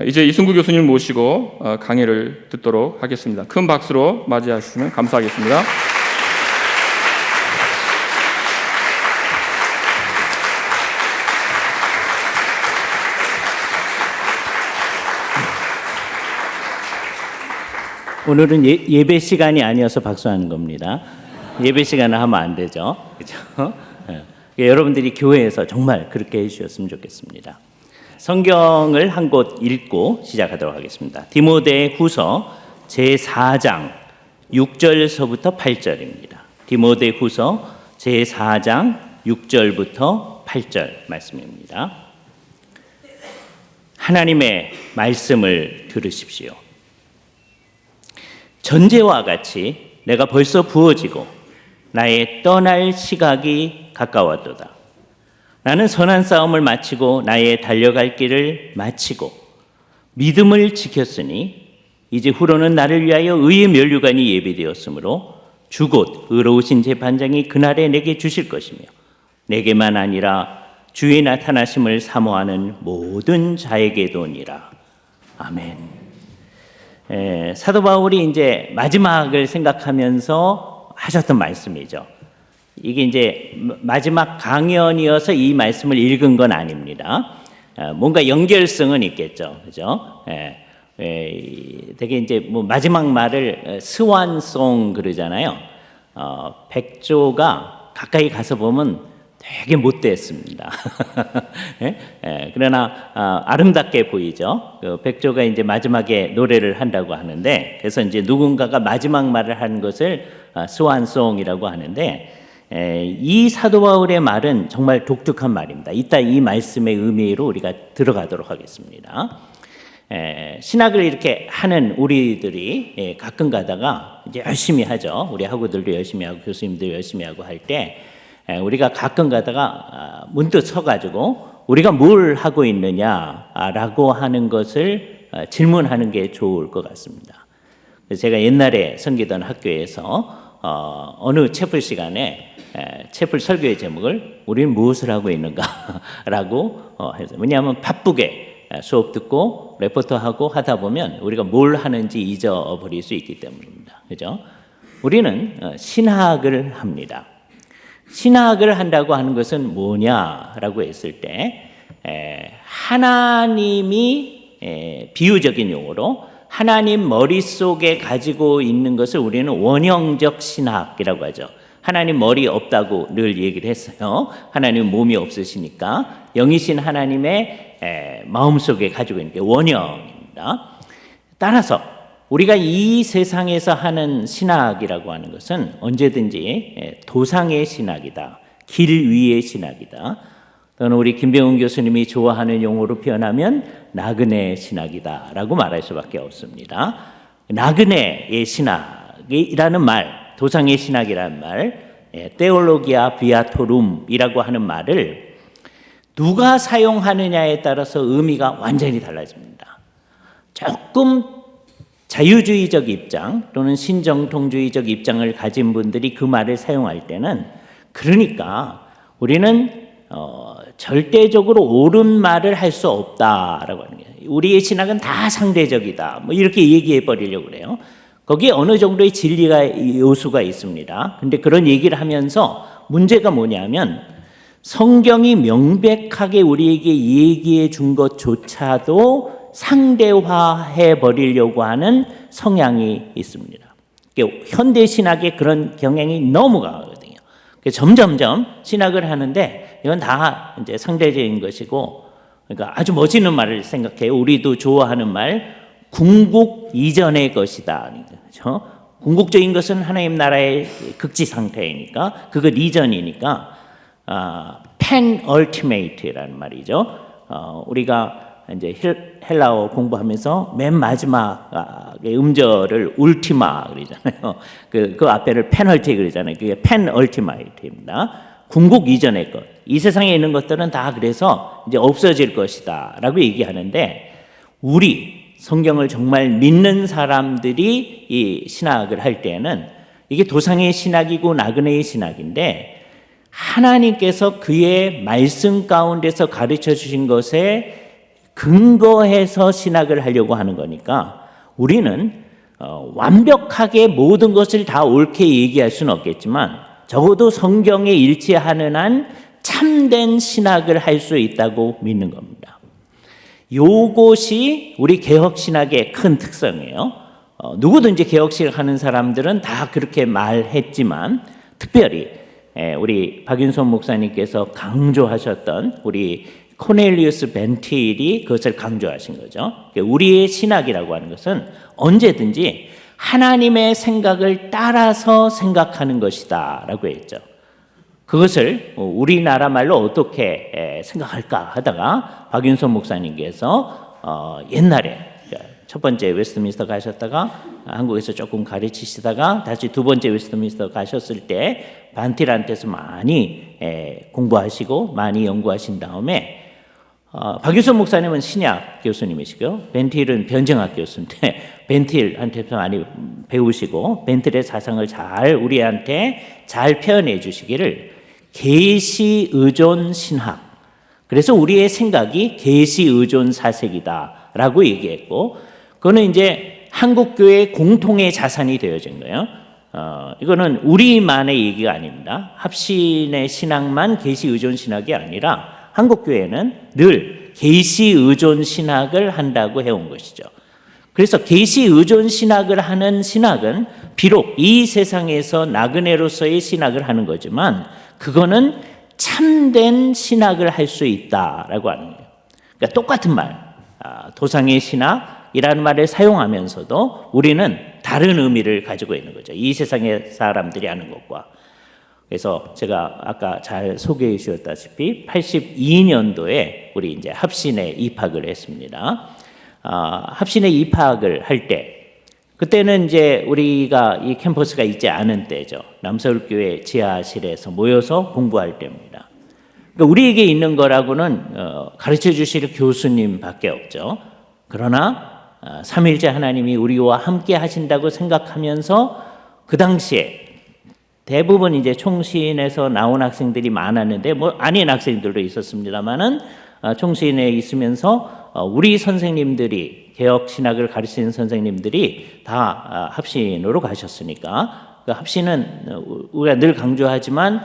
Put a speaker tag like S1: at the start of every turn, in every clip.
S1: 이제 이승구 교수님 모시고 강의를 듣도록 하겠습니다. 큰 박수로 맞이하시면 감사하겠습니다.
S2: 오늘은 예배 시간이 아니어서 박수하는 겁니다. 예배 시간을 하면 안 되죠. 그렇죠? 여러분들이 교회에서 정말 그렇게 해주셨으면 좋겠습니다. 성경을 한 곳 읽고 시작하도록 하겠습니다. 디모데후서 제4장 6절서부터 8절입니다. 디모데후서 제4장 6절부터 8절 말씀입니다. 하나님의 말씀을 들으십시오. 전제와 같이 내가 벌써 부어지고 나의 떠날 시각이 가까웠도다. 나는 선한 싸움을 마치고 나의 달려갈 길을 마치고 믿음을 지켰으니 이제 후로는 나를 위하여 의의 면류관이 예비되었으므로 주곧 의로우신 재판장이 그날에 내게 주실 것이며 내게만 아니라 주의 나타나심을 사모하는 모든 자에게도니라. 아멘. 사도 바울이 이제 마지막을 생각하면서 하셨던 말씀이죠. 이게 이제 마지막 강연이어서 이 말씀을 읽은 건 아닙니다. 뭔가 연결성은 있겠죠, 그죠? 되게 이제 뭐 마지막 말을 스완송 그러잖아요. 백조가 가까이 가서 보면 되게 못됐습니다. 그러나 아름답게 보이죠. 그 백조가 이제 마지막에 노래를 한다고 하는데, 그래서 이제 누군가가 마지막 말을 하는 것을 스완송이라고 하는데, 이 사도 바울의 말은 정말 독특한 말입니다. 이따 이 말씀의 의미로 우리가 들어가도록 하겠습니다. 신학을 이렇게 하는 우리들이 가끔 가다가 이제 열심히 하죠. 우리 학우들도 열심히 하고 교수님도 열심히 하고 할 때 우리가 가끔 가다가 문득 서가지고 우리가 뭘 하고 있느냐라고 하는 것을 질문하는 게 좋을 것 같습니다. 제가 옛날에 섬기던 학교에서 어느 채플 시간에 채플 설교의 제목을 우리는 무엇을 하고 있는가라고 해서, 왜냐하면 바쁘게 수업 듣고 레포터하고 하다 보면 우리가 뭘 하는지 잊어버릴 수 있기 때문입니다. 그죠? 우리는 신학을 합니다. 신학을 한다고 하는 것은 뭐냐라고 했을 때 하나님이 비유적인 용어로 하나님 머릿속에 가지고 있는 것을 우리는 원형적 신학이라고 하죠. 하나님 머리 없다고 늘 얘기를 했어요. 하나님 몸이 없으시니까 영이신 하나님의 마음속에 가지고 있는 게 원형입니다. 따라서 우리가 이 세상에서 하는 신학이라고 하는 것은 언제든지 도상의 신학이다, 길 위의 신학이다, 또는 우리 김병훈 교수님이 좋아하는 용어로 표현하면 나그네 신학이다 라고 말할 수밖에 없습니다. 나그네의 신학이라는 말, 도상의 신학이라는 말, 테올로기아 비아토룸이라고 하는 말을 누가 사용하느냐에 따라서 의미가 완전히 달라집니다. 조금 자유주의적 입장 또는 신정통주의적 입장을 가진 분들이 그 말을 사용할 때는, 그러니까 우리는 절대적으로 옳은 말을 할 수 없다라고 하는 거예요. 우리의 신학은 다 상대적이다, 뭐 이렇게 얘기해 버리려고 그래요. 거기에 어느 정도의 진리가 요소가 있습니다. 근데 그런 얘기를 하면서 문제가 뭐냐면 성경이 명백하게 우리에게 얘기해 준 것조차도 상대화해 버리려고 하는 성향이 있습니다. 현대 신학에 그런 경향이 너무 강하거든요. 점점점 신학을 하는데 이건 다 이제 상대적인 것이고, 그러니까 아주 멋있는 말을 생각해요. 우리도 좋아하는 말, 궁극 이전의 것이다. 그렇죠? 궁극적인 것은 하나님 나라의 극지 상태이니까, 그것 이전이니까 pen ultimate라는 말이죠. 우리가 이제 헬라어 공부하면서 맨 마지막의 음절을 울티마 그러잖아요. 그 앞에를 페널티 그러잖아요. 그게 펜 얼티마이트입니다. 궁극 이전의 것. 이 세상에 있는 것들은 다 그래서 이제 없어질 것이다라고 얘기하는데, 우리 성경을 정말 믿는 사람들이 이 신학을 할 때는 이게 도상의 신학이고 나그네의 신학인데, 하나님께서 그의 말씀 가운데서 가르쳐 주신 것에 근거해서 신학을 하려고 하는 거니까 우리는 완벽하게 모든 것을 다 옳게 얘기할 수는 없겠지만 적어도 성경에 일치하는 한 참된 신학을 할 수 있다고 믿는 겁니다. 요것이 우리 개혁신학의 큰 특성이에요. 누구든지 개혁신학 하는 사람들은 다 그렇게 말했지만 특별히 우리 박윤선 목사님께서 강조하셨던 우리 코넬리우스 벤틸이 그것을 강조하신 거죠. 우리의 신학이라고 하는 것은 언제든지 하나님의 생각을 따라서 생각하는 것이다 라고 했죠. 그것을 우리나라 말로 어떻게 생각할까 하다가 박윤선 목사님께서 옛날에 첫 번째 웨스트민스터 가셨다가 한국에서 조금 가르치시다가 다시 두 번째 웨스트민스터 가셨을 때 반틸한테서 많이 공부하시고 많이 연구하신 다음에 박유선 목사님은 신약 교수님이시고요. 벤틸은 변증학 교수인데 벤틸한테서 많이 배우시고 벤틸의 사상을 잘 우리한테 잘 표현해 주시기를 계시 의존 신학. 그래서 우리의 생각이 계시 의존 사색이다라고 얘기했고 그거는 이제 한국 교회의 공통의 자산이 되어진 거예요. 이거는 우리만의 얘기가 아닙니다. 합신의 신학만 계시 의존 신학이 아니라 한국 교회는 늘 계시 의존 신학을 한다고 해온 것이죠. 그래서 계시 의존 신학을 하는 신학은 비록 이 세상에서 나그네로서의 신학을 하는 거지만 그거는 참된 신학을 할 수 있다라고 하는 거예요. 그러니까 똑같은 말, 도상의 신학이라는 말을 사용하면서도 우리는 다른 의미를 가지고 있는 거죠. 이 세상의 사람들이 하는 것과. 그래서 제가 아까 잘 소개해 주셨다시피 82년도에 우리 이제 합신에 입학을 했습니다. 합신에 입학을 할 때 그때는 이제 우리가 이 캠퍼스가 있지 않은 때죠. 남서울교회 지하실에서 모여서 공부할 때입니다. 그러니까 우리에게 있는 거라고는 가르쳐 주실 교수님밖에 없죠. 그러나 삼일째 하나님이 우리와 함께 하신다고 생각하면서 그 당시에 대부분 이제 총신에서 나온 학생들이 많았는데 뭐 아닌 학생들도 있었습니다만은 총신에 있으면서 우리 선생님들이 개혁 신학을 가르치는 선생님들이 다 합신으로 가셨으니까 그 합신은 우리가 늘 강조하지만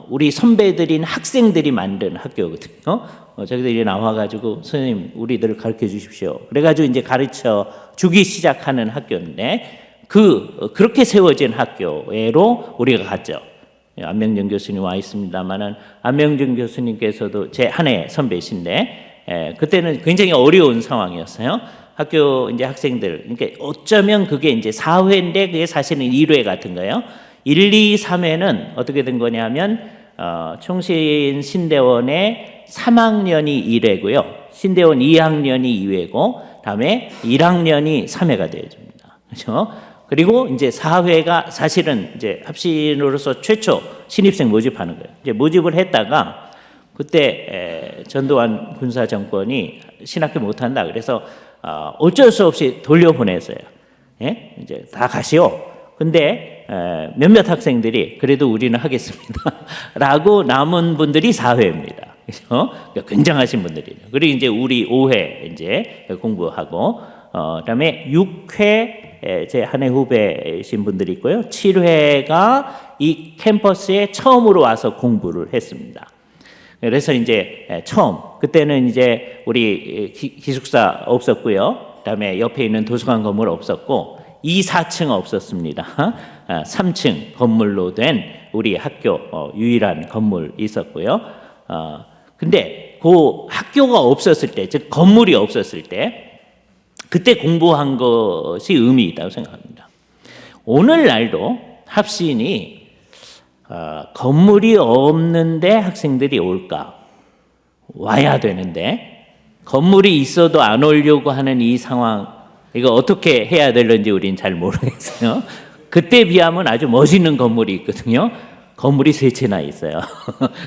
S2: 우리 선배들인 학생들이 만든 학교거든요. 저기들이 나와가지고 선생님 우리들을 가르쳐 주십시오. 그래가지고 이제 가르쳐 주기 시작하는 학교인데 그렇게 세워진 학교로 우리가 갔죠. 안명정 교수님 와 있습니다만은 안명정 교수님께서도 제 한 해 선배신데 그때는 굉장히 어려운 상황이었어요. 학교 이제 학생들 그러니까 어쩌면 그게 이제 4회인데 그게 사실은 1회 같은 거예요. 1, 2, 3회는 어떻게 된 거냐면 총신 신대원의 3학년이 1회고요. 신대원 2학년이 2회고 다음에 1학년이 3회가 되어집니다. 그렇죠? 그리고 이제 4회가 사실은 이제 합신으로서 최초 신입생 모집하는 거예요. 이제 모집을 했다가 그때 전두환 군사 정권이 신학교 못한다. 그래서 어쩔 수 없이 돌려보냈어요. 예? 이제 다 가시오. 근데 몇몇 학생들이 그래도 우리는 하겠습니다. 라고 남은 분들이 4회입니다. 그렇죠? 그러니까 굉장하신 분들이에요. 그리고 이제 우리 5회 이제 공부하고 그다음에 6회 제 한 해 후배이신 분들이 있고요. 7회가 이 캠퍼스에 처음으로 와서 공부를 했습니다. 그래서 이제 처음 그때는 이제 우리 기숙사 없었고요. 그다음에 옆에 있는 도서관 건물 없었고 2, 4층 없었습니다. 3층 건물로 된 우리 학교 유일한 건물 있었고요. 근데 그 학교가 없었을 때, 즉 건물이 없었을 때 그때 공부한 것이 의미 있다고 생각합니다. 오늘날도 합신이 건물이 없는데 학생들이 올까? 와야 되는데 건물이 있어도 안 오려고 하는 이 상황 이거 어떻게 해야 되는지 우리는 잘 모르겠어요. 그때 비하면 아주 멋있는 건물이 있거든요. 건물이 3채나 있어요.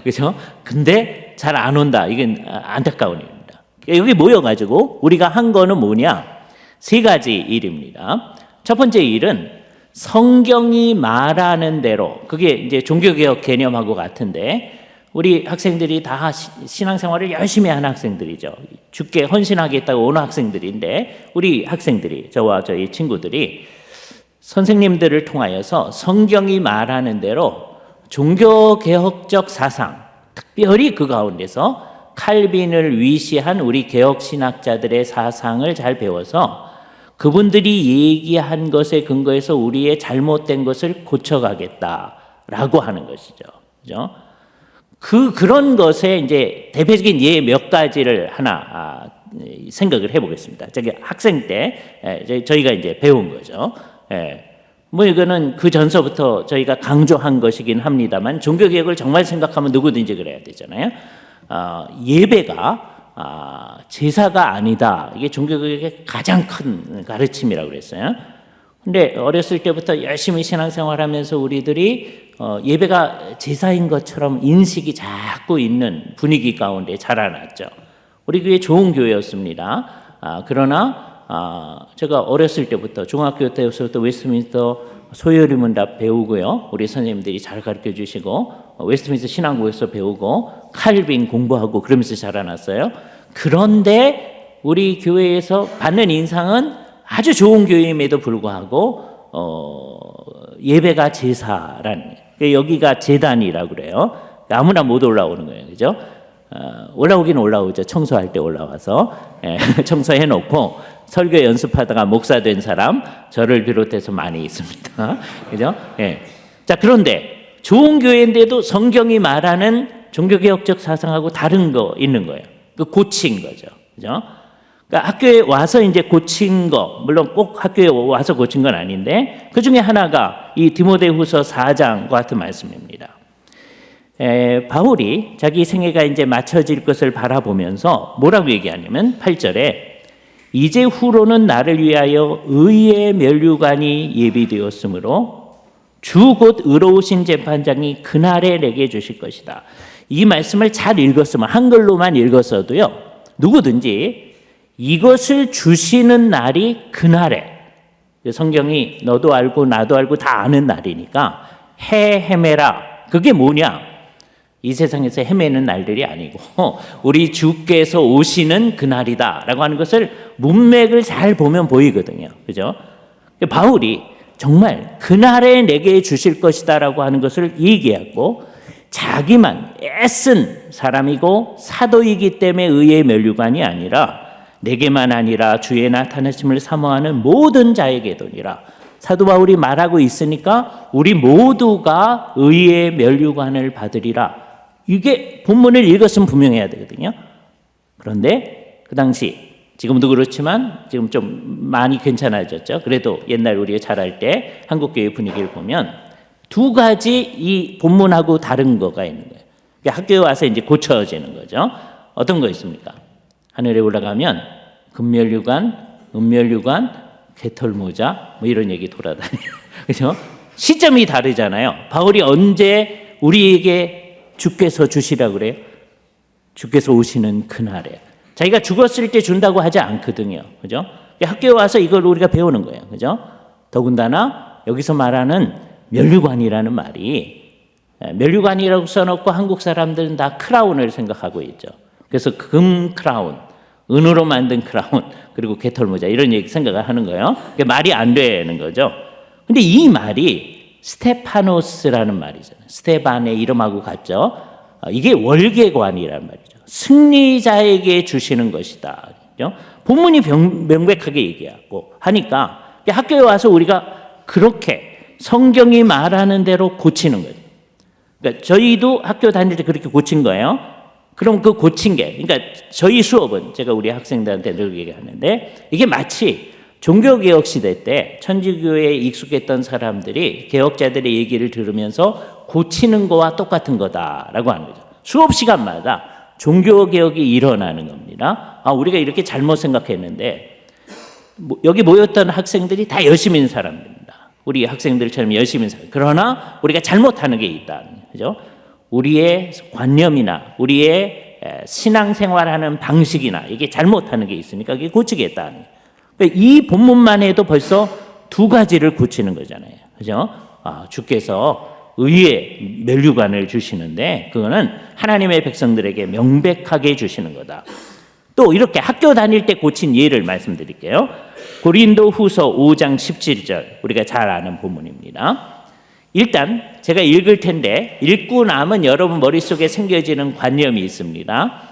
S2: 그렇죠? 근데 잘 안 온다. 이건 안타까운 일입니다. 여기 모여가지고 우리가 한 거는 뭐냐? 3가지 일입니다. 첫 번째 일은 성경이 말하는 대로 그게 이제 종교개혁 개념하고 같은데 우리 학생들이 다 신앙생활을 열심히 하는 학생들이죠. 주께 헌신하겠다고 오는 학생들인데 우리 학생들이 저와 저희 친구들이 선생님들을 통하여서 성경이 말하는 대로 종교개혁적 사상, 특별히 그 가운데서 칼빈을 위시한 우리 개혁신학자들의 사상을 잘 배워서 그분들이 얘기한 것에 근거해서 우리의 잘못된 것을 고쳐가겠다라고 하는 것이죠. 그죠? 그런 것에 이제 대표적인 예 몇 가지를 하나 생각을 해보겠습니다. 저기 학생 때 저희가 이제 배운 거죠. 뭐 이거는 그 전서부터 저희가 강조한 것이긴 합니다만 종교개혁을 정말 생각하면 누구든지 그래야 되잖아요. 예배가 제사가 아니다. 이게 종교개혁의 가장 큰 가르침이라고 그랬어요. 근데 어렸을 때부터 열심히 신앙생활하면서 우리들이 예배가 제사인 것처럼 인식이 자꾸 있는 분위기 가운데 자라났죠. 우리 교회 좋은 교회였습니다. 그러나 제가 어렸을 때부터 중학교 때부터 웨스트민스터 소요리 문답 배우고요. 우리 선생님들이 잘 가르쳐 주시고 웨스트민스터 신앙고에서 배우고 칼빈 공부하고 그러면서 자라났어요. 그런데 우리 교회에서 받는 인상은 아주 좋은 교회임에도 불구하고 예배가 제사라는, 여기가 제단이라고 그래요. 아무나 못 올라오는 거예요. 그죠? 올라오긴 올라오죠. 청소할 때 올라와서 청소해 놓고 설교 연습하다가 목사 된 사람 저를 비롯해서 많이 있습니다. 그죠? 예. 자, 그런데 좋은 교회인데도 성경이 말하는 종교개혁적 사상하고 다른 거 있는 거예요. 그 고친 거죠. 그죠? 그러니까 학교에 와서 이제 고친 거, 물론 꼭 학교에 와서 고친 건 아닌데 그 중에 하나가 이 디모데후서 4장과 같은 말씀입니다. 바울이 자기 생애가 이제 마쳐질 것을 바라보면서 뭐라고 얘기하냐면 8절에 이제 후로는 나를 위하여 의의 면류관이 예비되었으므로 주 곧 의로우신 재판장이 그날에 내게 주실 것이다. 이 말씀을 잘 읽었으면 한글로만 읽었어도요, 누구든지 이것을 주시는 날이 그날에, 성경이 너도 알고 나도 알고 다 아는 날이니까 헤매라. 그게 뭐냐? 이 세상에서 헤매는 날들이 아니고 우리 주께서 오시는 그날이다라고 하는 것을 문맥을 잘 보면 보이거든요. 그죠? 바울이 정말 그날에 내게 주실 것이다라고 하는 것을 얘기하고 자기만 애쓴 사람이고 사도이기 때문에 의의 면류관이 아니라 내게만 아니라 주의 나타나심을 사모하는 모든 자에게도니라. 사도 바울이 말하고 있으니까 우리 모두가 의의 면류관을 받으리라. 이게 본문을 읽었으면 분명해야 되거든요. 그런데 그 당시, 지금도 그렇지만 지금 좀 많이 괜찮아졌죠. 그래도 옛날 우리가 잘할 때 한국교회 분위기를 보면 두 가지 이 본문하고 다른 거가 있는 거예요. 학교에 와서 이제 고쳐지는 거죠. 어떤 거 있습니까? 하늘에 올라가면 금면류관, 은면류관, 개털모자 뭐 이런 얘기 돌아다녀요. 그렇죠? 시점이 다르잖아요. 바울이 언제 우리에게 주께서 주시라고 그래요? 주께서 오시는 그날에. 자기가 죽었을 때 준다고 하지 않거든요. 그죠? 학교에 와서 이걸 우리가 배우는 거예요. 그죠? 더군다나 여기서 말하는 면류관이라는 말이, 면류관이라고 써놓고 한국 사람들은 다 크라운을 생각하고 있죠. 그래서 금 크라운, 은으로 만든 크라운, 그리고 개털모자 이런 얘기 생각을 하는 거예요. 그게 말이 안 되는 거죠. 근데 이 말이 스테파노스라는 말이잖아요. 스테반의 이름하고 같죠. 이게 월계관이란 말이죠. 승리자에게 주시는 것이다. 그렇죠? 본문이 명백하게 얘기하고 하니까 학교에 와서 우리가 그렇게 성경이 말하는 대로 고치는 거예요. 그러니까 저희도 학교 다닐 때 그렇게 고친 거예요. 그럼 그 고친 게, 그러니까 저희 수업은 제가 우리 학생들한테 늘 얘기하는데 이게 마치 종교개혁 시대 때 천주교에 익숙했던 사람들이 개혁자들의 얘기를 들으면서 고치는 거와 똑같은 거다라고 하는 거죠. 수업 시간마다 종교개혁이 일어나는 겁니다. 우리가 이렇게 잘못 생각했는데 여기 모였던 학생들이 다 열심히 있는 사람들입니다. 우리 학생들처럼 열심히 있는 사람. 그러나 우리가 잘못하는 게 있다. 그죠? 우리의 관념이나 우리의 신앙생활하는 방식이나 이게 잘못하는 게 있으니까 이게 고치겠다. 이 본문만 해도 벌써 두 가지를 고치는 거잖아요. 그죠? 주께서 의의 면류관을 주시는데 그거는 하나님의 백성들에게 명백하게 주시는 거다. 또 이렇게 학교 다닐 때 고친 예를 말씀드릴게요. 고린도 후서 5장 17절 우리가 잘 아는 본문입니다. 일단 제가 읽을 텐데 읽고 나면 여러분 머릿속에 생겨지는 관념이 있습니다.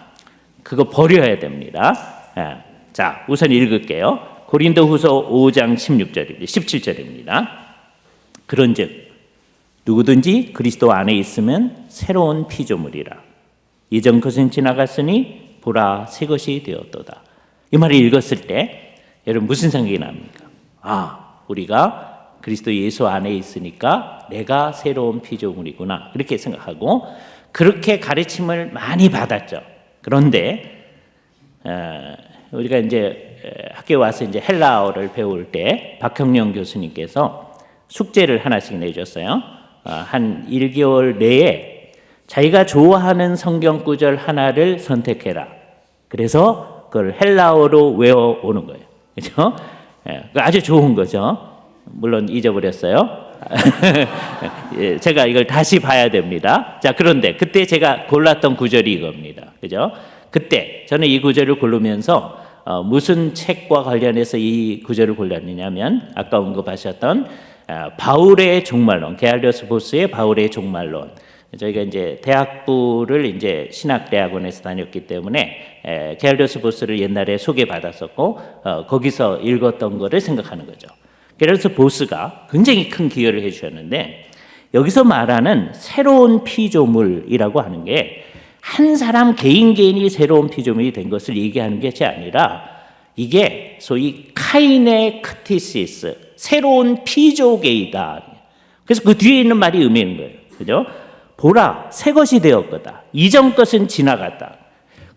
S2: 그거 버려야 됩니다. 자, 우선 읽을게요. 고린도 후서 5장 17절입니다. 그런즉 누구든지 그리스도 안에 있으면 새로운 피조물이라. 이전 것은 지나갔으니 보라 새 것이 되었도다. 이 말을 읽었을 때 여러분 무슨 생각이 납니까? 우리가 그리스도 예수 안에 있으니까 내가 새로운 피조물이구나 그렇게 생각하고 그렇게 가르침을 많이 받았죠. 그런데 우리가 이제 학교에 와서 이제 헬라어를 배울 때 박형령 교수님께서 숙제를 하나씩 내줬어요. 한 1개월 내에 자기가 좋아하는 성경 구절 하나를 선택해라. 그래서 그걸 헬라어로 외워오는 거예요. 그렇죠? 아주 좋은 거죠. 물론 잊어버렸어요. 제가 이걸 다시 봐야 됩니다. 자, 그런데 그때 제가 골랐던 구절이 이겁니다. 그죠? 그때 저는 이 구절을 고르면서 무슨 책과 관련해서 이 구절을 골랐느냐면 아까 언급하셨던 바울의 종말론, 게알리오스 보스의 바울의 종말론. 저희가 이제 대학부를 이제 신학대학원에서 다녔기 때문에 게알리오스 보스를 옛날에 소개받았었고 거기서 읽었던 거를 생각하는 거죠. 게알리오스 보스가 굉장히 큰 기여를 해주셨는데 여기서 말하는 새로운 피조물이라고 하는 게 한 사람 개인이 새로운 피조물이 된 것을 얘기하는 것이 아니라 이게 소위 카이네 크티시스, 새로운 피조계이다. 그래서 그 뒤에 있는 말이 의미 있는 거예요. 그죠? 보라, 새 것이 되었거다. 이전 것은 지나갔다.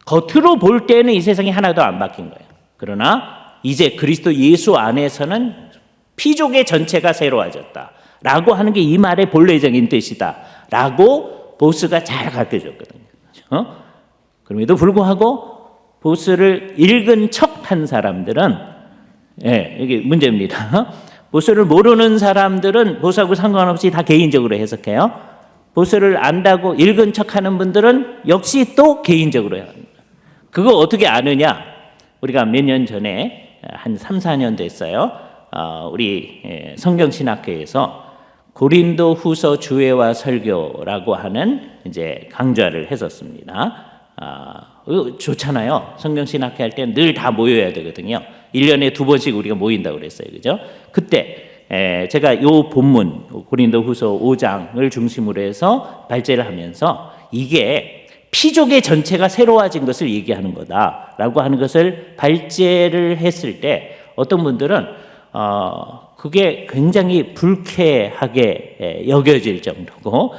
S2: 겉으로 볼 때는 이 세상이 하나도 안 바뀐 거예요. 그러나 이제 그리스도 예수 안에서는 피조계 전체가 새로워졌다. 라고 하는 게 이 말의 본래적인 뜻이다. 라고 보스가 잘 가르쳐줬거든요. 그렇죠? 그럼에도 불구하고 보스를 읽은 척한 사람들은 이게 문제입니다. 보스를 모르는 사람들은 보스하고 상관없이 다 개인적으로 해석해요. 보스를 안다고 읽은 척하는 분들은 역시 또 개인적으로 해요. 그거 어떻게 아느냐? 우리가 몇 년 전에 한 3, 4년 됐어요. 우리 성경신학회에서 고린도 후서 주애와 설교라고 하는 이제 강좌를 했었습니다. 좋잖아요. 성경신학회 할 때는 늘 다 모여야 되거든요. 1년에 2번씩 우리가 모인다고 그랬어요. 그죠? 그때 제가 요 본문 고린도 후서 5장을 중심으로 해서 발제를 하면서 이게 피조계 전체가 새로워진 것을 얘기하는 거다라고 하는 것을 발제를 했을 때 어떤 분들은 그게 굉장히 불쾌하게 여겨질 정도고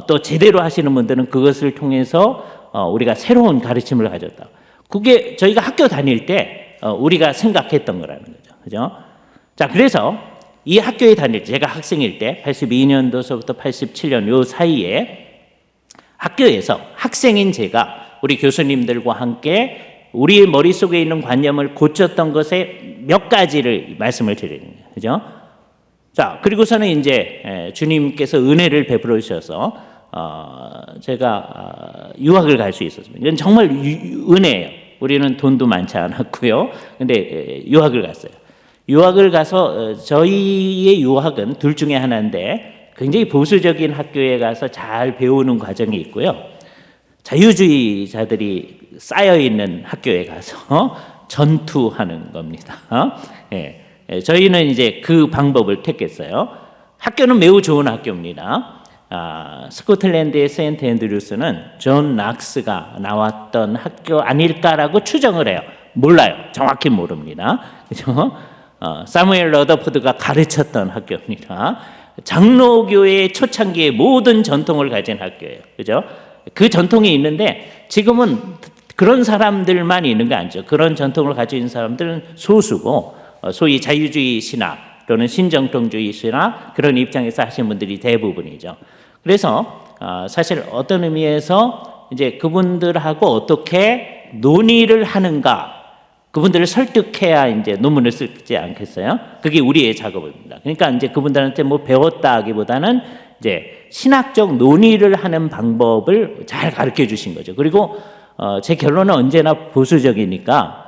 S2: 또 제대로 하시는 분들은 그것을 통해서 우리가 새로운 가르침을 가졌다. 그게 저희가 학교 다닐 때 우리가 생각했던 거라는 거죠. 그죠? 자, 그래서 이 학교에 다닐 때 제가 학생일 때 82년도서부터 87년 요 사이에 학교에서 학생인 제가 우리 교수님들과 함께 우리의 머릿속에 있는 관념을 고쳤던 것에 몇 가지를 말씀을 드리는 거예요. 그죠? 자, 그리고서는 이제 주님께서 은혜를 베풀어 주셔서 제가 유학을 갈 수 있었습니다. 이건 정말 은혜예요. 우리는 돈도 많지 않았고요. 근데 유학을 갔어요. 유학을 가서 저희의 유학은 둘 중에 하나인데 굉장히 보수적인 학교에 가서 잘 배우는 과정이 있고요. 자유주의자들이 쌓여 있는 학교에 가서 전투하는 겁니다. 저희는 이제 그 방법을 택했어요. 학교는 매우 좋은 학교입니다. 스코틀랜드의 세인트 앤드류스는 존 낙스가 나왔던 학교 아닐까라고 추정을 해요. 몰라요. 정확히 모릅니다. 그죠? 사무엘 러더포드가 가르쳤던 학교입니다. 장로교의 초창기의 모든 전통을 가진 학교예요. 그죠? 그 전통이 있는데 지금은 그런 사람들만 있는 게 아니죠. 그런 전통을 가지고 있는 사람들은 소수고 소위 자유주의 신학 또는 신정통주의 신학 그런 입장에서 하시는 분들이 대부분이죠. 그래서 사실 어떤 의미에서 이제 그분들하고 어떻게 논의를 하는가 그분들을 설득해야 이제 논문을 쓰지 않겠어요? 그게 우리의 작업입니다. 그러니까 이제 그분들한테 뭐 배웠다기보다는 이제 신학적 논의를 하는 방법을 잘 가르쳐 주신 거죠. 그리고 제 결론은 언제나 보수적이니까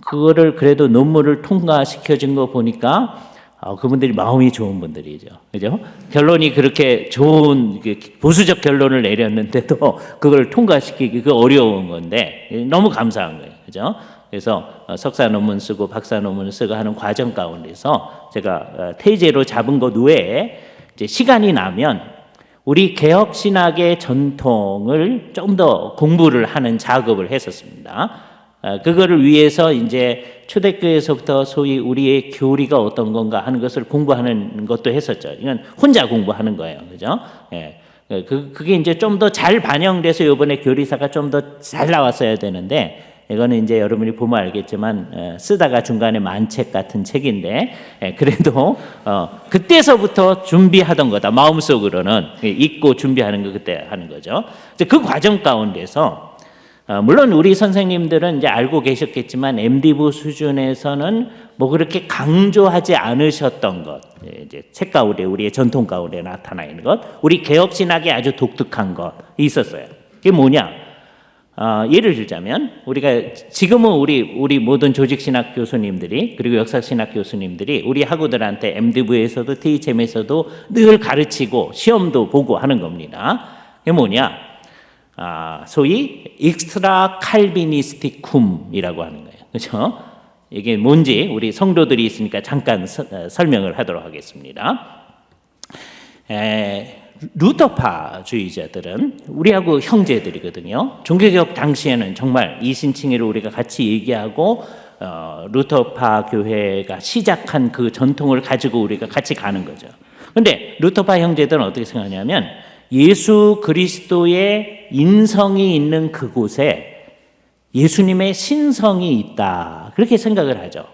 S2: 그거를 그래도 논문을 통과시켜준 거 보니까 그분들이 마음이 좋은 분들이죠. 그죠? 결론이 그렇게 좋은 보수적 결론을 내렸는데도 그걸 통과시키기 그 어려운 건데 너무 감사한 거예요. 그죠? 그래서 석사 논문 쓰고 박사 논문 쓰고 하는 과정 가운데서 제가 태제로 잡은 것 외에 이제 시간이 나면 우리 개혁 신학의 전통을 좀 더 공부를 하는 작업을 했었습니다. 그거를 위해서 이제 초대교회에서부터 소위 우리의 교리가 어떤 건가 하는 것을 공부하는 것도 했었죠. 이건 혼자 공부하는 거예요. 그죠? 예. 그게 이제 좀 더 잘 반영돼서 이번에 교리사가 좀 더 잘 나왔어야 되는데 이거는 이제 여러분이 보면 알겠지만 쓰다가 중간에 만책 같은 책인데 그래도 그때서부터 준비하던 거다. 마음속으로는 읽고 준비하는 거 그때 하는 거죠. 그 과정 가운데서 물론 우리 선생님들은 이제 알고 계셨겠지만 MD부 수준에서는 뭐 그렇게 강조하지 않으셨던 것, 이제 책 가운데 우리의 전통 가운데 나타나 있는 것, 우리 개혁 신학의 아주 독특한 것 있었어요. 그게 뭐냐? 예를 들자면 우리가 지금은 우리 모든 조직 신학 교수님들이 그리고 역사 신학 교수님들이 우리 학우들한테 MD부에서도 THM에서도 늘 가르치고 시험도 보고 하는 겁니다. 그게 뭐냐? 소위 익스트라 칼비니스티쿰이라고 하는 거예요. 그렇죠? 이게 뭔지 우리 성도들이 있으니까 잠깐 설명을 하도록 하겠습니다. 루터파주의자들은 우리하고 형제들이거든요. 종교개혁 당시에는 정말 이신칭의를 우리가 같이 얘기하고 루터파 교회가 시작한 그 전통을 가지고 우리가 같이 가는 거죠. 그런데 루터파 형제들은 어떻게 생각하냐면 예수 그리스도의 인성이 있는 그곳에 예수님의 신성이 있다. 그렇게 생각을 하죠.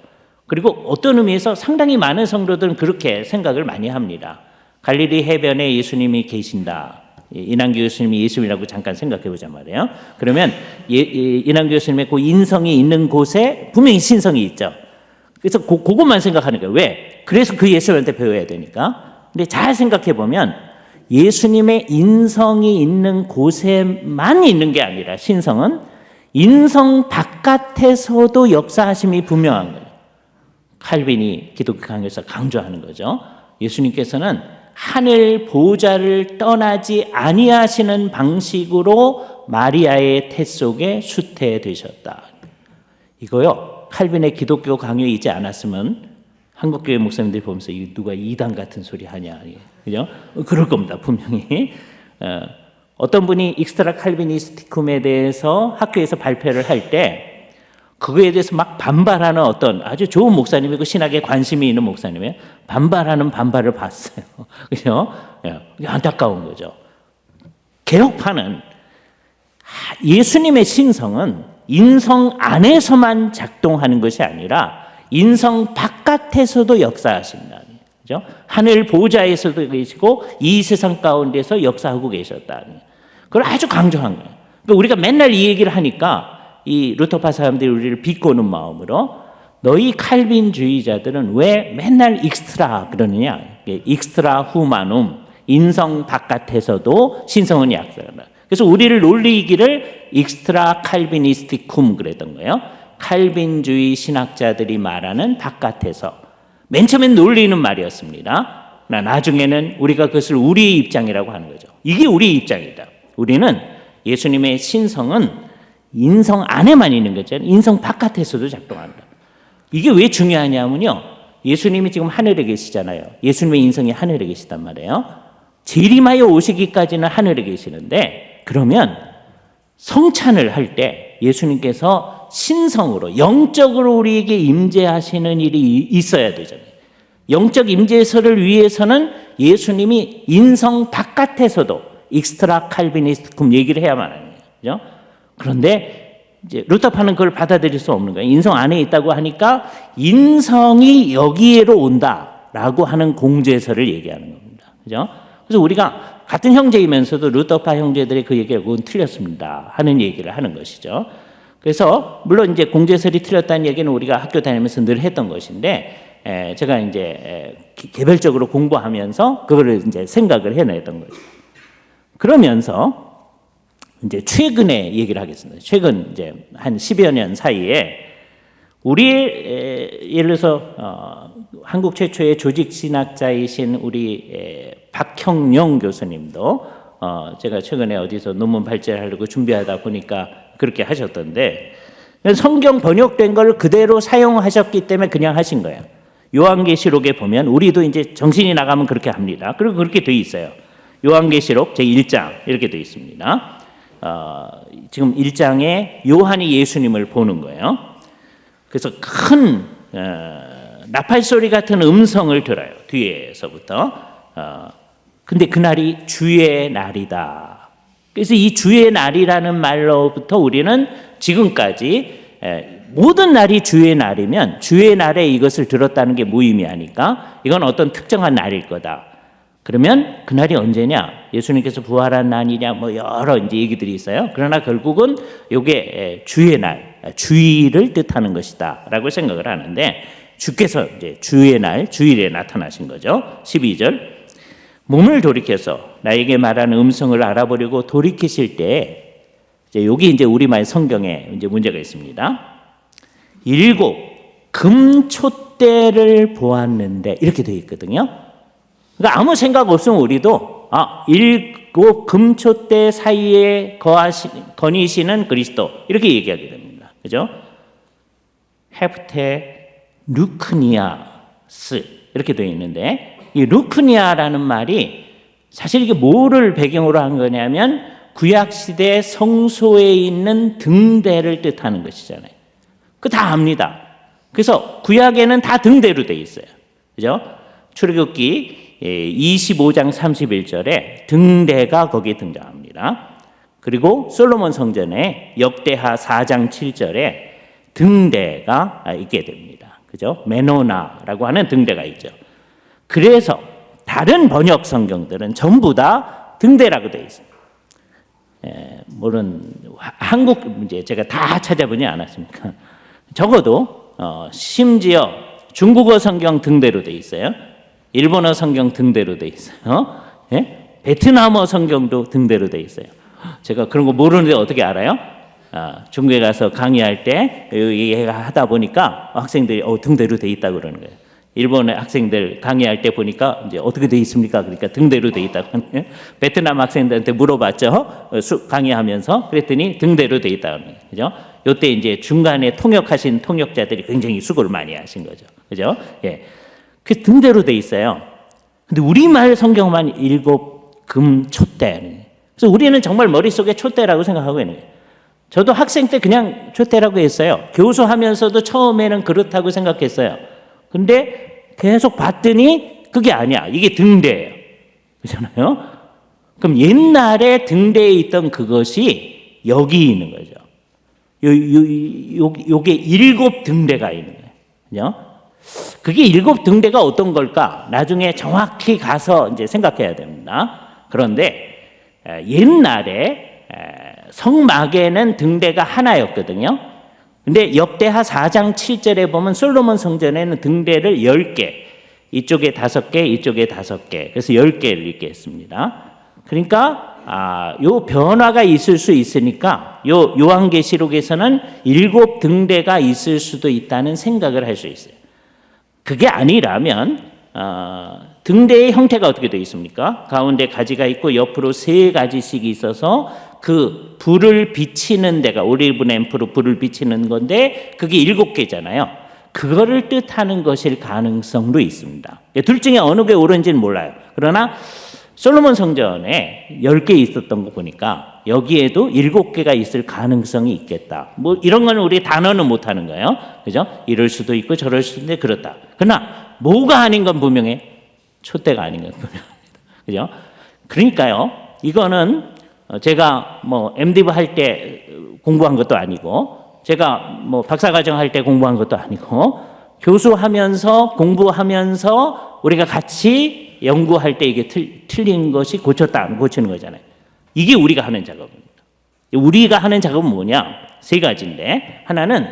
S2: 그리고 어떤 의미에서 상당히 많은 성도들은 그렇게 생각을 많이 합니다. 갈릴리 해변에 예수님이 계신다. 이난규 교수님이 예수님이라고 잠깐 생각해 보자 말이에요. 그러면 이난규 교수님의 그 인성이 있는 곳에 분명히 신성이 있죠. 그래서 그것만 생각하는 거예요. 왜? 그래서 그 예수님한테 배워야 되니까. 근데 잘 생각해 보면 예수님의 인성이 있는 곳에만 있는 게 아니라 신성은 인성 바깥에서도 역사하심이 분명한 거예요. 칼빈이 기독교 강요에서 강조하는 거죠. 예수님께서는 하늘 보좌를 떠나지 아니하시는 방식으로 마리아의 태 속에 수태되셨다. 이거요. 칼빈의 기독교 강요이지 않았으면 한국교회 목사님들이 보면서 누가 이단 같은 소리 하냐, 그죠? 그럴 겁니다, 분명히. 어떤 분이 익스트라 칼비니스티쿰에 대해서 학교에서 발표를 할 때 그거에 대해서 막 반발하는 어떤 아주 좋은 목사님이고 신학에 관심이 있는 목사님이에요. 반발하는 반발을 봤어요. 그죠? 안타까운 거죠. 개혁파는 예수님의 신성은 인성 안에서만 작동하는 것이 아니라 인성 바깥에서도 역사하신다. 그죠? 하늘 보좌에서도 계시고 이 세상 가운데서 역사하고 계셨다. 그걸 아주 강조한 거예요. 그러니까 우리가 맨날 이 얘기를 하니까 이 루터파 사람들이 우리를 비꼬는 마음으로 너희 칼빈주의자들은 왜 맨날 익스트라 그러느냐? 익스트라 후마눔, 인성 바깥에서도 신성은 약속한다. 그래서 우리를 놀리기를 익스트라 칼비니스티쿰 그랬던 거예요. 칼빈주의 신학자들이 말하는 바깥에서. 맨 처음엔 놀리는 말이었습니다. 나중에는 우리가 그것을 우리의 입장이라고 하는 거죠. 이게 우리의 입장이다. 우리는 예수님의 신성은 인성 안에만 있는 거죠. 인성 바깥에서도 작동한다. 이게 왜 중요하냐면요. 예수님이 지금 하늘에 계시잖아요. 예수님의 인성이 하늘에 계시단 말이에요. 재림하여 오시기까지는 하늘에 계시는데 그러면 성찬을 할 때 예수님께서 신성으로 영적으로 우리에게 임재하시는 일이 있어야 되잖아요. 영적 임재설을 위해서는 예수님이 인성 바깥에서도 익스트라 칼비니스트쿰 얘기를 해야만 하는 거죠. 그런데 이제 루터파는 그걸 받아들일 수 없는 거예요. 인성 안에 있다고 하니까 인성이 여기에로 온다라고 하는 공제설을 얘기하는 겁니다. 그죠? 그래서 우리가 같은 형제이면서도 루터파 형제들의 그 얘기가 그건 틀렸습니다 하는 얘기를 하는 것이죠. 그래서 물론 이제 공제설이 틀렸다는 얘기는 우리가 학교 다니면서 늘 했던 것인데 제가 이제 개별적으로 공부하면서 그거를 이제 생각을 해냈던 거죠. 그러면서 이제 최근에 얘기를 하겠습니다. 최근 이제 한 10여 년 사이에 우리 예를 들어서 한국 최초의 조직 신학자이신 우리 박형룡 교수님도 제가 최근에 어디서 논문 발제하려고 준비하다 보니까 그렇게 하셨던데 성경 번역된 걸 그대로 사용하셨기 때문에 그냥 하신 거예요. 요한계시록에 보면 우리도 이제 정신이 나가면 그렇게 합니다. 그리고 그렇게 돼 있어요. 요한계시록 제1장 이렇게 돼 있습니다. 지금 1장에 요한이 예수님을 보는 거예요. 그래서 큰 나팔 소리 같은 음성을 들어요. 뒤에서부터. 근데 그날이 주의 날이다. 그래서 이 주의 날이라는 말로부터 우리는 지금까지 모든 날이 주의 날이면 주의 날에 이것을 들었다는 게 무의미하니까 이건 어떤 특정한 날일 거다. 그러면 그날이 언제냐? 예수님께서 부활한 날이냐? 뭐 여러 이제 얘기들이 있어요. 그러나 결국은 이게 주의 날, 주일을 뜻하는 것이다라고 생각을 하는데 주께서 이제 주의 날, 주일에 나타나신 거죠. 12절. 몸을 돌이켜서 나에게 말하는 음성을 알아보려고 돌이키실 때 여기 이제 우리말 성경에 이제 문제가 있습니다. 7 금촛대를 보았는데 이렇게 되어 있거든요. 그러니까 아무 생각 없으면 우리도 7 금촛대 사이에 거니시는 그리스도 이렇게 얘기하게 됩니다. 그죠? 헤프테 루크니아스 이렇게 되어 있는데 이 루크니아라는 말이 사실 이게 뭐를 배경으로 한 거냐면 구약시대 성소에 있는 등대를 뜻하는 것이잖아요. 그거 다 압니다. 그래서 구약에는 다 등대로 돼 있어요. 그죠? 출애굽기 25장 31절에 등대가 거기에 등장합니다. 그리고 솔로몬 성전에 역대하 4장 7절에 등대가 있게 됩니다. 그죠? 메노나라고 하는 등대가 있죠. 그래서 다른 번역 성경들은 전부 다 등대라고 되어 있습니다. 물론 한국 문제 제가 다 찾아보지 않았습니까? 적어도 심지어 중국어 성경 등대로 되어 있어요. 일본어 성경 등대로 되어 있어요. 베트남어 성경도 등대로 되어 있어요. 제가 그런 거 모르는데 어떻게 알아요? 중국에 가서 강의할 때 하다 보니까 학생들이 등대로 되어 있다고 그러는 거예요. 일본의 학생들 강의할 때 보니까 이제 어떻게 돼 있습니까? 그러니까 등대로 돼 있다고 하네요. 베트남 학생들한테 물어봤죠. 강의하면서 그랬더니 등대로 돼 있다고 하네요. 그죠? 요때 이제 중간에 통역하신 통역자들이 굉장히 수고를 많이 하신 거죠. 그죠? 예. 그 등대로 돼 있어요. 근데 우리말 성경만 7 금촛대. 그래서 우리는 정말 머릿속에 촛대라고 생각하고 있는 거예요. 저도 학생 때 그냥 촛대라고 했어요. 교수하면서도 처음에는 그렇다고 생각했어요. 근데 계속 봤더니 그게 아니야. 이게 등대예요. 그렇잖아요? 그럼 옛날에 등대에 있던 그것이 여기 있는 거죠. 요게 7 등대가 있는 거예요. 그죠? 그게 7 등대가 어떤 걸까? 나중에 정확히 가서 이제 생각해야 됩니다. 그런데 옛날에 성막에는 등대가 하나였거든요. 근데 역대하 4장 7절에 보면 솔로몬 성전에는 등대를 10개, 이쪽에 5개, 이쪽에 5개, 그래서 10개를 이렇게 했습니다. 그러니까 요 변화가 있을 수 있으니까 요 요한계시록에서는 7 등대가 있을 수도 있다는 생각을 할 수 있어요. 그게 아니라면 등대의 형태가 어떻게 되어 있습니까? 가운데 가지가 있고 옆으로 3가지씩 있어서 그 불을 비치는 데가 올리브 램프로 불을 비치는 건데 그게 7개잖아요. 그거를 뜻하는 것일 가능성도 있습니다. 둘 중에 어느 게 옳은지는 몰라요. 그러나 솔로몬 성전에 10개 있었던 거 보니까 여기에도 7개가 있을 가능성이 있겠다. 뭐 이런 거는 우리 단어는 못 하는 거예요. 그죠? 이럴 수도 있고 저럴 수도 있는데 그렇다. 그러나 뭐가 아닌 건 분명해. 촛대가 아닌 건 분명합니다. 그죠? 그러니까요. 이거는 제가 뭐 MDiv 할 때 공부한 것도 아니고 제가 뭐 박사과정 할 때 공부한 것도 아니고 교수하면서 공부하면서 우리가 같이 연구할 때 이게 틀린 것이 고쳤다 안 고치는 거잖아요. 이게 우리가 하는 작업입니다. 우리가 하는 작업은 뭐냐? 3가지인데 하나는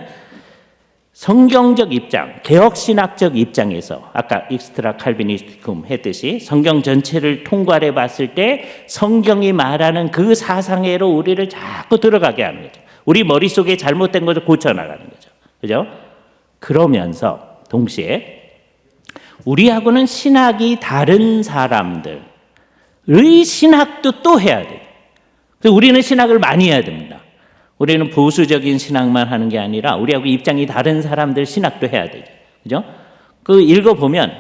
S2: 성경적 입장, 개혁신학적 입장에서 아까 익스트라 칼비니스티쿰 했듯이 성경 전체를 통괄해 봤을 때 성경이 말하는 그 사상애로 우리를 자꾸 들어가게 하는 거죠. 우리 머릿속에 잘못된 것을 고쳐나가는 거죠. 그죠? 그러면서 동시에 우리하고는 신학이 다른 사람들의 신학도 또 해야 돼요. 그래서 우리는 신학을 많이 해야 됩니다. 우리는 보수적인 신학만 하는 게 아니라 우리하고 입장이 다른 사람들 신학도 해야 되죠. 그죠? 그 읽어보면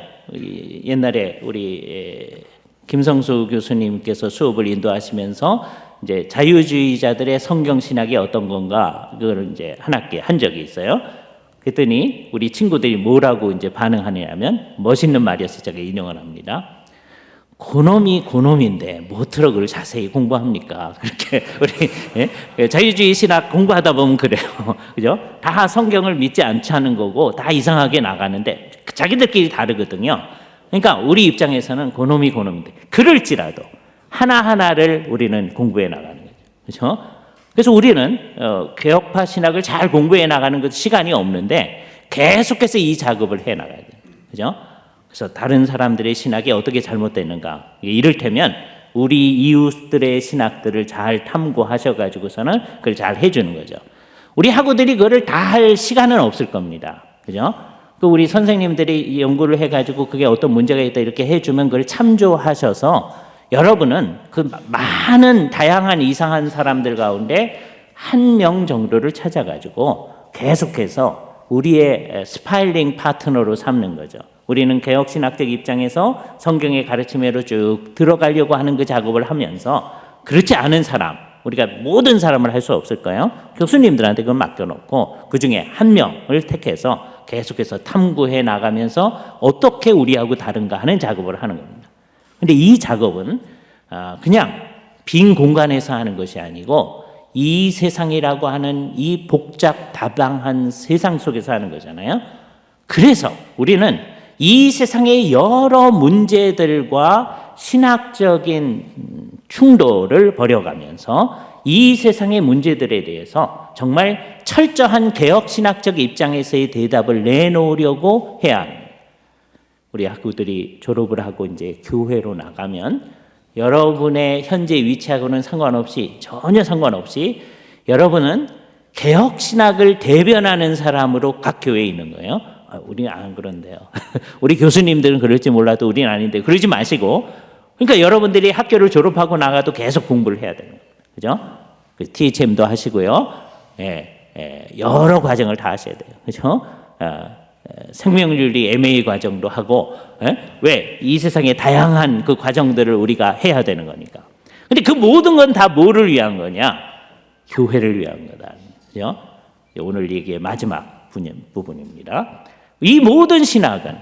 S2: 옛날에 우리 김성수 교수님께서 수업을 인도하시면서 이제 자유주의자들의 성경 신학이 어떤 건가 그걸 이제 한 학기 한 적이 있어요. 그랬더니 우리 친구들이 뭐라고 이제 반응하냐면 멋있는 말이었어요. 제가 인용을 합니다. 고놈이 고놈인데 뭐트러 그걸 자세히 공부합니까? 그렇게 우리 자유주의 신학 공부하다 보면 그래요. 그죠? 다 성경을 믿지 않는 거고 다 이상하게 나가는데 자기들끼리 다르거든요. 그러니까 우리 입장에서는 고놈이 고놈인데 그럴지라도 하나하나를 우리는 공부해 나가는 거죠. 그렇죠? 그래서 우리는 개혁파 신학을 잘 공부해 나가는 것도 시간이 없는데 계속해서 이 작업을 해 나가야 돼요. 그죠? 그래서 다른 사람들의 신학이 어떻게 잘못됐는가. 이를테면 우리 이웃들의 신학들을 잘 탐구하셔가지고서는 그걸 잘 해주는 거죠. 우리 학우들이 그거를 다 할 시간은 없을 겁니다. 그죠? 그 우리 선생님들이 연구를 해가지고 그게 어떤 문제가 있다 이렇게 해주면 그걸 참조하셔서 여러분은 그 많은 다양한 이상한 사람들 가운데 한 명 정도를 찾아가지고 계속해서 우리의 스파일링 파트너로 삼는 거죠. 우리는 개혁신학적 입장에서 성경의 가르침으로 쭉 들어가려고 하는 그 작업을 하면서 그렇지 않은 사람, 우리가 모든 사람을 할 수 없을까요? 교수님들한테 그걸 맡겨놓고 그 중에 한 명을 택해서 계속해서 탐구해 나가면서 어떻게 우리하고 다른가 하는 작업을 하는 겁니다. 근데 이 작업은 그냥 빈 공간에서 하는 것이 아니고 이 세상이라고 하는 이 복잡다방한 세상 속에서 하는 거잖아요. 그래서 우리는 이 세상의 여러 문제들과 신학적인 충돌을 벌여가면서 이 세상의 문제들에 대해서 정말 철저한 개혁신학적 입장에서의 대답을 내놓으려고 해야 합니다. 우리 학우들이 졸업을 하고 이제 교회로 나가면 여러분의 현재 위치하고는 상관없이 전혀 상관없이 여러분은 개혁신학을 대변하는 사람으로 각 교회에 있는 거예요. 우리는 안 그런데요. 우리 교수님들은 그럴지 몰라도 우리는 아닌데 그러지 마시고 그러니까 여러분들이 학교를 졸업하고 나가도 계속 공부를 해야 되는 거예요. 그죠? THM도 하시고요. 여러 과정을 다 하셔야 돼요. 그죠? 생명윤리 MA 과정도 하고 왜? 이 세상의 다양한 그 과정들을 우리가 해야 되는 거니까. 근데 그 모든 건 다 뭐를 위한 거냐? 교회를 위한 거다. 그죠? 오늘 얘기의 마지막 부분입니다. 이 모든 신학은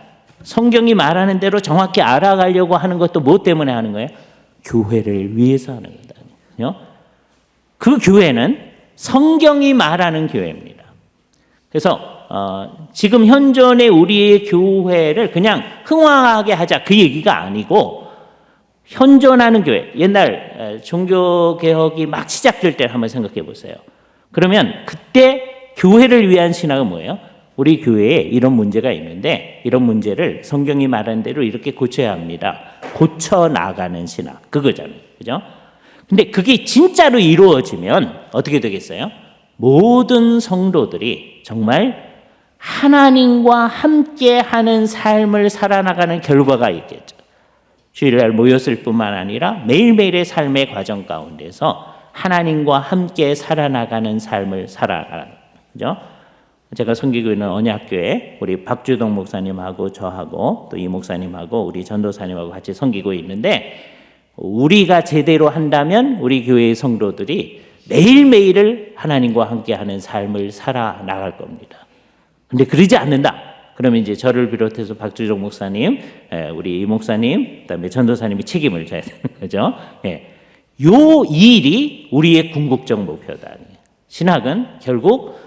S2: 성경이 말하는 대로 정확히 알아가려고 하는 것도 뭐 때문에 하는 거예요? 교회를 위해서 하는 거다. 그 교회는 성경이 말하는 교회입니다. 그래서 지금 현존의 우리의 교회를 그냥 흥황하게 하자 그 얘기가 아니고 현존하는 교회, 옛날 종교개혁이 막 시작될 때 한번 생각해 보세요. 그러면 그때 교회를 위한 신학은 뭐예요? 우리 교회에 이런 문제가 있는데 이런 문제를 성경이 말하는 대로 이렇게 고쳐야 합니다. 고쳐 나가는 신학 그거잖아요. 그죠? 근데 그게 진짜로 이루어지면 어떻게 되겠어요? 모든 성도들이 정말 하나님과 함께하는 삶을 살아나가는 결과가 있겠죠. 주일날 모였을 뿐만 아니라 매일매일의 삶의 과정 가운데서 하나님과 함께 살아나가는 삶을 살아가는 거죠. 제가 섬기고 있는 언약교회 우리 박주동 목사님하고 저하고 또 이 목사님하고 우리 전도사님하고 같이 섬기고 있는데 우리가 제대로 한다면 우리 교회의 성도들이 매일매일을 하나님과 함께하는 삶을 살아나갈 겁니다. 근데 그러지 않는다. 그러면 이제 저를 비롯해서 박주종 목사님, 우리 이 목사님, 그다음에 전도사님이 책임을 져야 되는 거죠. 요 일이 우리의 궁극적 목표다. 신학은 결국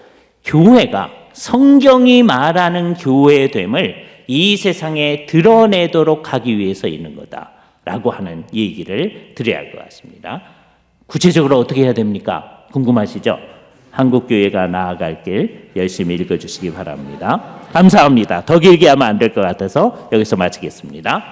S2: 교회가 성경이 말하는 교회됨을 이 세상에 드러내도록 하기 위해서 있는 거다라고 하는 얘기를 드려야 할 것 같습니다. 구체적으로 어떻게 해야 됩니까? 궁금하시죠? 한국교회가 나아갈 길 열심히 읽어주시기 바랍니다. 감사합니다. 더 길게 하면 안 될 것 같아서 여기서 마치겠습니다.